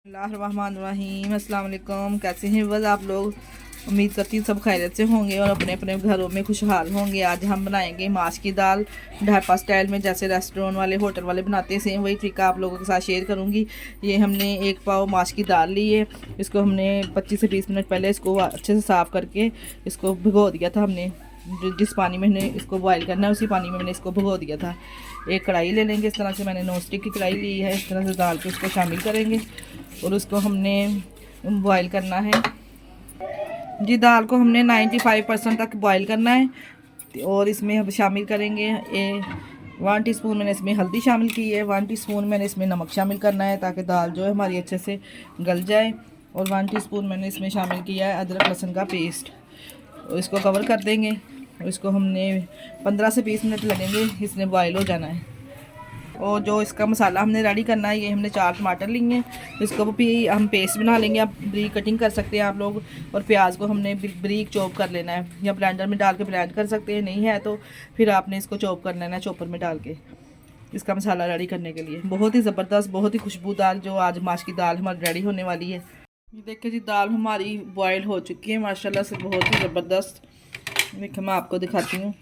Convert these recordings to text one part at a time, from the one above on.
बिस्मिल्लाहिर्रहमानिर्रहीम। अस्सलाम वालेकुम। कैसे हैं बस आप लोग? उम्मीद करती हूँ सब खैरियत से होंगे और अपने अपने घरों में खुशहाल होंगे। आज हम बनाएंगे माश की दाल ढाबा स्टाइल में, जैसे रेस्टोरेंट वाले होटल वाले बनाते हैं, सेम वही तरीका आप लोगों के साथ शेयर करूँगी। ये हमने 1 पाव माश की दाल ली है। इसको हमने 25 से 20 मिनट पहले इसको अच्छे से साफ़ करके इसको भिगो दिया था हमने। जिस पानी में हमने इसको बॉयल करना है उसी पानी में मैंने इसको भिगो दिया था। एक कढ़ाई ले लेंगे, इस तरह से मैंने नॉन स्टिक की कढ़ाई ली है। इस तरह से दाल को इसको शामिल करेंगे और उसको हमने बॉयल करना है। जी, दाल को हमने 95% तक बॉयल करना है और इसमें हम शामिल करेंगे 1 टीस्पून मैंने इसमें हल्दी शामिल की है। 1 टीस्पून मैंने इसमें नमक शामिल करना है ताकि दाल जो है हमारी अच्छे से गल जाए। और 1 टीस्पून मैंने इसमें शामिल किया है अदरक लहसुन का पेस्ट। और इसको कवर कर देंगे और इसको हमने 15 से 20 मिनट लगेंगे, इसमें बॉयल हो जाना है। और जो इसका मसाला हमने रेडी करना है, ये हमने 4 टमाटर लिए हैं। इसको भी हम पेस्ट बना लेंगे, आप ब्रीक कटिंग कर सकते हैं आप लोग। और प्याज को हमने ब्रीक चॉप कर लेना है, या ब्लेंडर में डाल के ब्लेंड कर सकते हैं, नहीं है तो फिर आपने इसको चॉप कर लेना है चॉपर में डाल के, इसका मसाला रेडी करने के लिए। बहुत ही ज़बरदस्त, बहुत ही खुशबूदार जो आज माश की दाल हमारी रेडी होने वाली है। ये देखिए जी, दाल हमारी बॉयल हो चुकी है माशाल्लाह से, बहुत ही ज़बरदस्त। देखिए मैं आपको दिखाती हूँ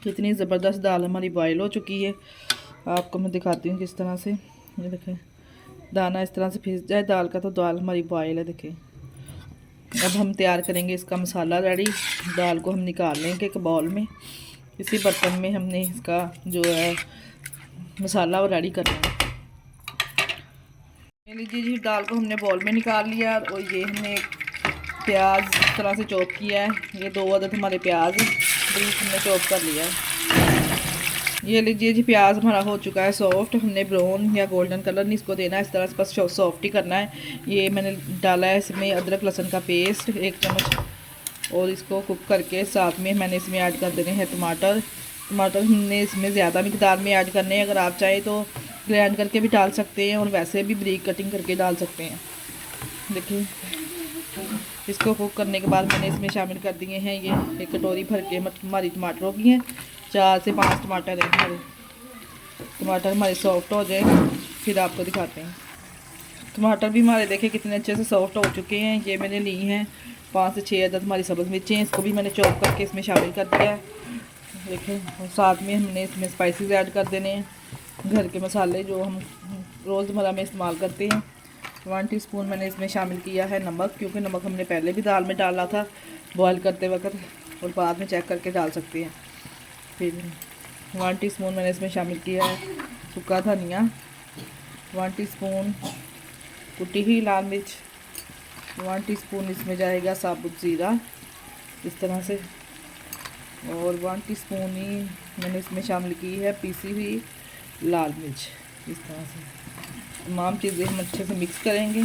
कितनी ज़बरदस्त दाल हमारी बॉयल हो चुकी है। आपको मैं दिखाती हूँ किस तरह से। ये देखें, दाना इस तरह से फिस जाए दाल का तो दाल हमारी बॉयल है। देखें, अब हम तैयार करेंगे इसका मसाला रेडी। दाल को हम निकाल लेंगे एक बाउल में, इसी बर्तन में हमने इसका जो है मसाला वो रेडी करना है। लीजिए जी, दाल को हमने बाउल में निकाल लिया और ये हमने प्याज इस तरह से चॉप किया है। ये 2 अदद हमारे प्याज ब्रीक हमने चॉप कर लिया है। ये लीजिए जी, प्याज हमारा हो चुका है सॉफ्ट। हमने ब्राउन या गोल्डन कलर नहीं इसको देना है, इस तरह से बस सॉफ्ट ही करना है। ये मैंने डाला है इसमें अदरक लहसुन का पेस्ट 1 चम्मच, और इसको कुक करके साथ में मैंने इसमें ऐड कर देने हैं टमाटर। टमाटर हमने इसमें ज़्यादा मिकदार में ऐड करने हैं, अगर आप चाहें तो ग्राइंड करके भी डाल सकते हैं और वैसे भी ब्रीक कटिंग करके डाल सकते हैं। देखिए, इसको कुक करने के बाद मैंने इसमें शामिल कर दिए हैं ये 1 कटोरी भर के हमारी टमाटरों की हैं। 4 से 5 टमाटर हैं हमारे। टमाटर हमारे सॉफ्ट हो जाए फिर आपको दिखाते हैं। टमाटर भी हमारे देखें कितने अच्छे से सॉफ्ट हो चुके हैं। ये मैंने ली हैं 5 से 6 अदद हमारी सब्ज़ मिर्चें, इसको भी मैंने चॉप करके इसमें शामिल कर दिया है। देखें, और साथ में हमने इसमें स्पाइसेस ऐड कर देने हैं, घर के मसाले जो हम रोज़मर्रा में इस्तेमाल करते हैं। 1 टीस्पून मैंने इसमें शामिल किया है नमक, क्योंकि नमक हमने पहले भी दाल में डाला था बॉयल करते वक्त, और बाद में चेक करके डाल सकते हैं। फिर 1 टीस्पून मैंने इसमें शामिल किया है सूखा धनिया। 1 टीस्पून कुटी हुई लाल मिर्च। 1 टीस्पून इसमें जाएगा साबुत ज़ीरा इस तरह से। और 1 टीस्पून ही मैंने इसमें शामिल की है पीसी हुई लाल मिर्च। इस तरह से तमाम चीज़ें हम अच्छे से मिक्स करेंगे।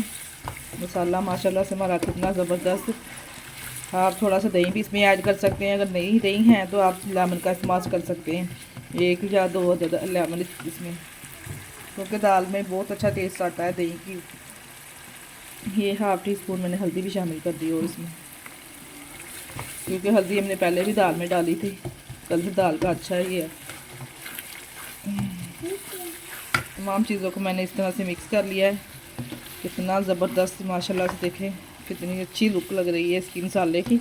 मसाला माशाल्लाह से हमारा कितना ज़बरदस्त। आप थोड़ा सा दही भी इसमें ऐड कर सकते हैं, अगर नहीं दही है तो आप लेमन का इस्तेमाल कर सकते हैं, 1 या 2 अदद लेमन इसमें, क्योंकि दाल में बहुत अच्छा टेस्ट आता है दही की। ये 1/2 टीस्पून मैंने हल्दी भी शामिल कर दी और इसमें, क्योंकि हल्दी हमने पहले भी दाल में डाली थी। कल से दाल का अच्छा ही है। तमाम चीज़ों को मैंने इस तरह से मिक्स कर लिया है। कितना ज़बरदस्त माशाल्लाह से देखें कितनी अच्छी लुक लग रही है इसकी मसाले की।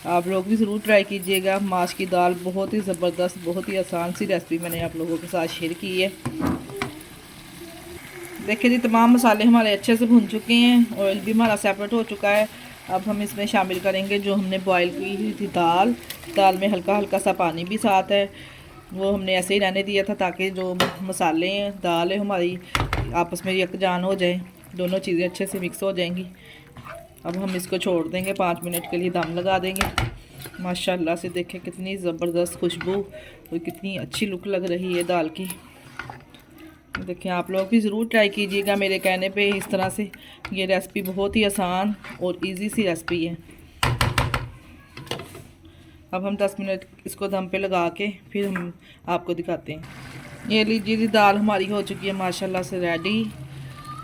आप लोग भी ज़रूर ट्राई कीजिएगा। माश की दाल बहुत ही ज़बरदस्त, बहुत ही आसान सी रेसिपी मैंने आप लोगों के साथ शेयर की है। देखिए जी, तमाम मसाले हमारे अच्छे से भुन चुके हैं, ऑयल भी हमारा सेपरेट हो चुका है। अब हम इसमें शामिल करेंगे जो हमने बॉयल की हुई थी दाल। दाल में हल्का हल्का सा पानी भी साथ है, वो हमने ऐसे ही रहने दिया था ताकि जो मसाले हैं दाल है हमारी आपस में यकजान हो जाए, दोनों चीज़ें अच्छे से मिक्स हो जाएंगी। अब हम इसको छोड़ देंगे 5 मिनट के लिए, दम लगा देंगे। माशाल्लाह से देखें कितनी ज़बरदस्त खुशबू और कितनी अच्छी लुक लग रही है दाल की। देखें, आप लोग भी ज़रूर ट्राई कीजिएगा मेरे कहने पे इस तरह से। ये रेसिपी बहुत ही आसान और इजी सी रेसिपी है। अब हम 10 मिनट इसको दम पे लगा के फिर हम आपको दिखाते हैं। ये लीजिए जी, दाल हमारी हो चुकी है माशाल्लाह से रेडी।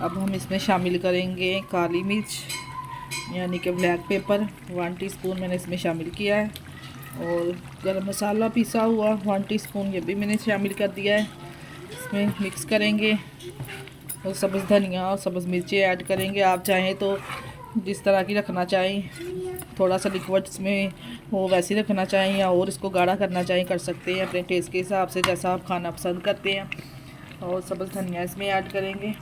अब हम इसमें शामिल करेंगे काली मिर्च यानी कि ब्लैक पेपर। 1 टीस्पून मैंने इसमें शामिल किया है, और गरम मसाला पिसा हुआ 1 टीस्पून ये भी मैंने शामिल कर दिया है। इसमें मिक्स करेंगे और सब्ज़ धनिया और सब्ज़ मिर्ची ऐड करेंगे। आप चाहें तो जिस तरह की रखना चाहें, थोड़ा सा लिक्विड इसमें हो वैसे ही रखना चाहें, या और इसको गाढ़ा करना चाहें कर सकते हैं अपने टेस्ट के हिसाब से, जैसा आप खाना पसंद करते हैं। और सब्ज़ धनिया इसमें ऐड करेंगे।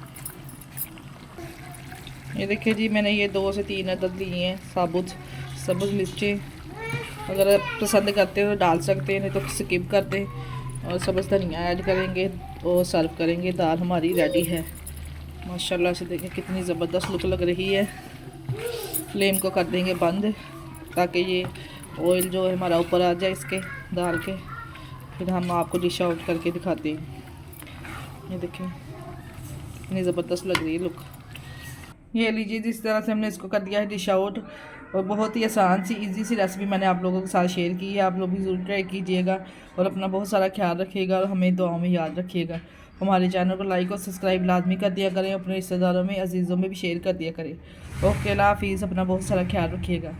ये देखिए जी, मैंने ये 2 से 3 अदद लिए हैं साबुत सब्ज़ मिर्चें। अगर आप पसंद करते हो तो डाल सकते हैं, नहीं तो स्किप कर दें। और सब्ज़ धनिया ऐड करेंगे और सर्व करेंगे। दाल हमारी रेडी है। माशाल्लाह से देखें कितनी ज़बरदस्त लुक लग रही है। फ्लेम को कर देंगे बंद, ताकि ये ऑयल जो है हमारा ऊपर आ जाए इसके दाल के। फिर हम आपको डिश आउट करके दिखाते हैं। ये देखें कितनी ज़बरदस्त लग रही है लुक। ये लीजिए, जिस तरह से हमने इसको कर दिया है डिश आउट। और बहुत ही आसान सी इजी सी रेसिपी मैंने आप लोगों के साथ शेयर की है। आप लोग भी ज़रूर ट्राई कीजिएगा और अपना बहुत सारा ख्याल रखिएगा और हमें दुआओं में याद रखिएगा। हमारे चैनल को लाइक और सब्सक्राइब लाजमी कर दिया करें। अपने रिश्तेदारों में, अजीज़ों में भी शेयर कर दिया करें। ओके, अल्लाह हाफिज़। अपना बहुत सारा ख्याल रखिएगा।